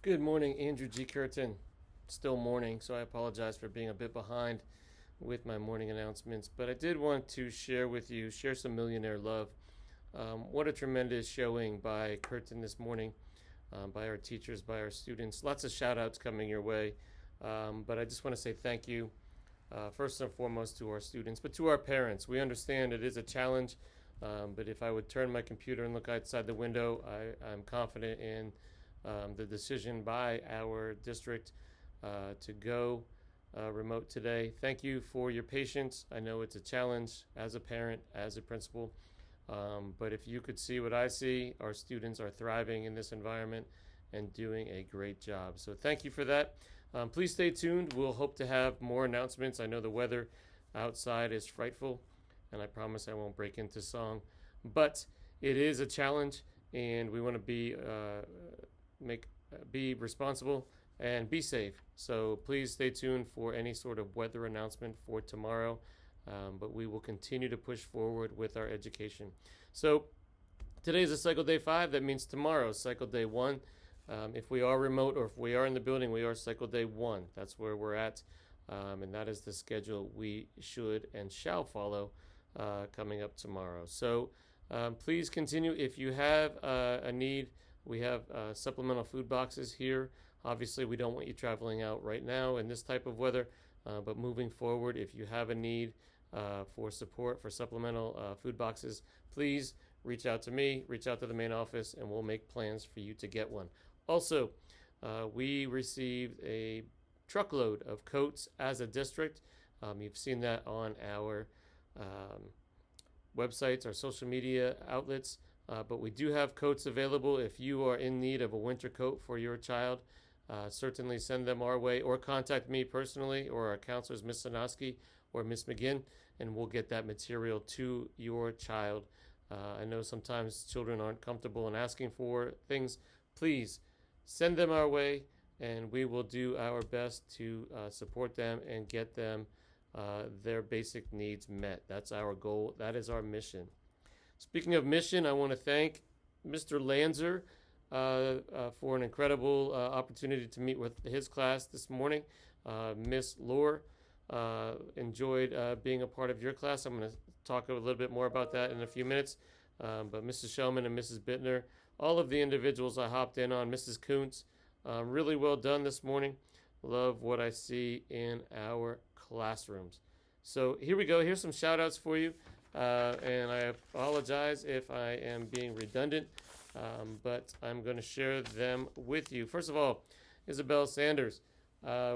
Good morning, Andrew G. Curtin. Still morning, so I apologize for being a bit behind with my morning announcements. But I did want to share some millionaire love. What a tremendous showing by Curtin this morning, by our teachers, by our students. Lots of shout outs coming your way. But I just want to say thank you, first and foremost, to our students, but to our parents. We understand it is a challenge, but if I would turn my computer and look outside the window, I'm confident in the decision by our district to go remote today. Thank you for your patience. I know it's a challenge as a parent, as a principal, but if you could see what I see, our students are thriving in this environment and doing a great job. So thank you for that. Please stay tuned. We'll hope to have more announcements. I know the weather outside is frightful, and I promise I won't break into song, but it is a challenge, and we want to be responsible and be safe. So please stay tuned for any sort of weather announcement for tomorrow. But we will continue to push forward with our education. So today is a cycle day 5. That means tomorrow is cycle day 1. If we are remote or if we are in the building, we are cycle day 1. That's where we're at. And that is the schedule we should and shall follow coming up tomorrow. So please continue. If you have a need, we have supplemental food boxes here. Obviously, we don't want you traveling out right now in this type of weather, but moving forward, if you have a need for support for supplemental food boxes, please reach out to me, reach out to the main office, and we'll make plans for you to get one. Also, we received a truckload of coats as a district. You've seen that on our websites, our social media outlets. But we do have coats available. If you are in need of a winter coat for your child, certainly send them our way or contact me personally or our counselors, Ms. Sanoski or Ms. McGinn, and we'll get that material to your child. I know sometimes children aren't comfortable in asking for things. Please send them our way, and we will do our best to support them and get them their basic needs met. That's our goal. That is our mission. Speaking of mission, I want to thank Mr. Lanzer for an incredible opportunity to meet with his class this morning. Miss Lohr enjoyed being a part of your class. I'm going to talk a little bit more about that in a few minutes. But Mrs. Shellman and Mrs. Bittner, all of the individuals I hopped in on, Mrs. Kuntz, really well done this morning. Love what I see in our classrooms. So here we go. Here's some shout outs for you. And I apologize if I am being redundant, but I'm going to share them with you. First of all, Isabel Sanders, I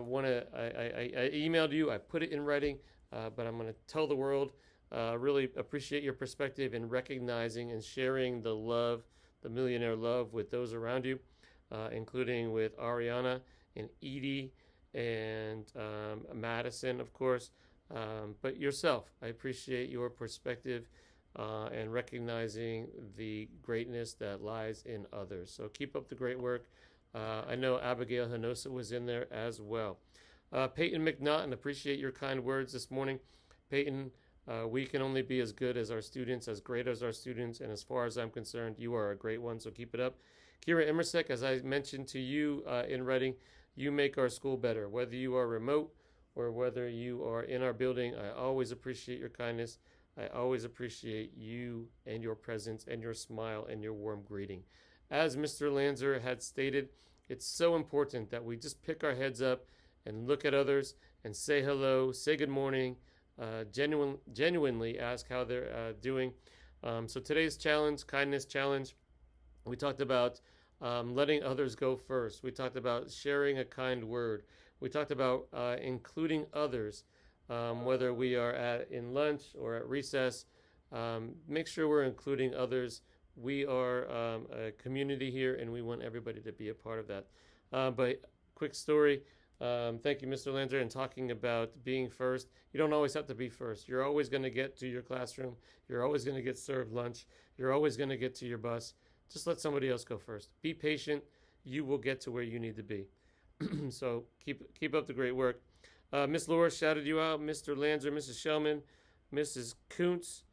emailed you, I put it in writing, but I'm going to tell the world, really appreciate your perspective in recognizing and sharing the love, the millionaire love with those around you, including with Ariana and Edie and Madison, of course. But yourself, I appreciate your perspective and recognizing the greatness that lies in others. So keep up the great work. I know Abigail Hanosa was in there as well. Peyton McNaughton, appreciate your kind words this morning. Peyton, we can only be as good as our students, as great as our students, and as far as I'm concerned, you are a great one, so keep it up. Kira Emersek, as I mentioned to you in writing, you make our school better, whether you are remote or whether you are in our building. I always appreciate your kindness. I always appreciate you and your presence and your smile and your warm greeting. As Mr. Lanzer had stated, it's so important that we just pick our heads up and look at others and say hello, say good morning, genuinely ask how they're doing. So today's challenge, kindness challenge, we talked about letting others go first. We talked about sharing a kind word. We talked about including others, whether we are in lunch or at recess. Make sure we're including others. We are a community here, and we want everybody to be a part of that. But quick story. Thank you, Mr. Lanzer, in talking about being first. You don't always have to be first. You're always going to get to your classroom. You're always going to get served lunch. You're always going to get to your bus. Just let somebody else go first. Be patient. You will get to where you need to be. So keep up the great work. Miss Laura shouted you out, Mr. Lanzer, Mrs. Shellman, Mrs. Kuntz.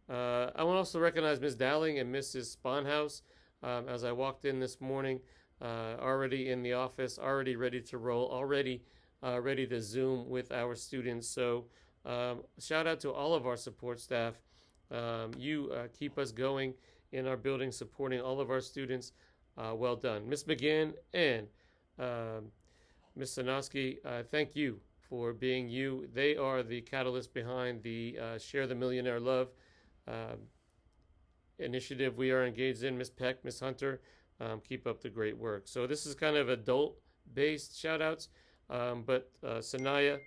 I want to also recognize Ms. Dowling and Mrs. Sponhouse. As I walked in this morning, already in the office, already ready to roll, already ready to Zoom with our students. So shout out to all of our support staff. You keep us going in our building, supporting all of our students. Well done. Miss McGinn and Miss Sanowski, thank you for being you. They are the catalyst behind the Share the Millionaire Love initiative we are engaged in. Miss Peck, Miss Hunter, keep up the great work. So this is kind of adult-based shout-outs, but Samaya,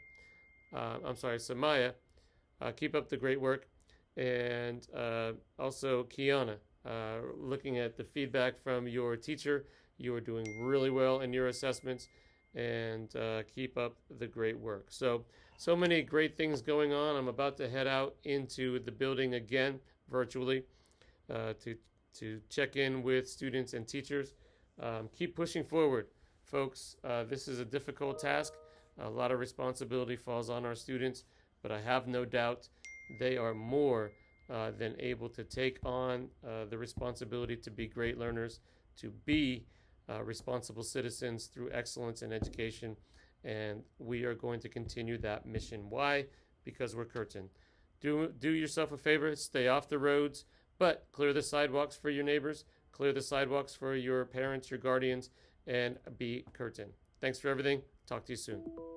keep up the great work. And also Kiana, looking at the feedback from your teacher, you are doing really well in your assessments, and keep up the great work. So many great things going on. I'm about to head out into the building again virtually to check in with students and teachers. Keep pushing forward, folks. This is a difficult task. A lot of responsibility falls on our students, but I have no doubt they are more than able to take on the responsibility to be great learners, to be responsible citizens through excellence in education, and we are going to continue that mission. Why? Because we're Curtin. Do yourself a favor, stay off the roads, but clear the sidewalks for your neighbors, clear the sidewalks for your parents, your guardians, and be Curtin. Thanks for everything. Talk to you soon.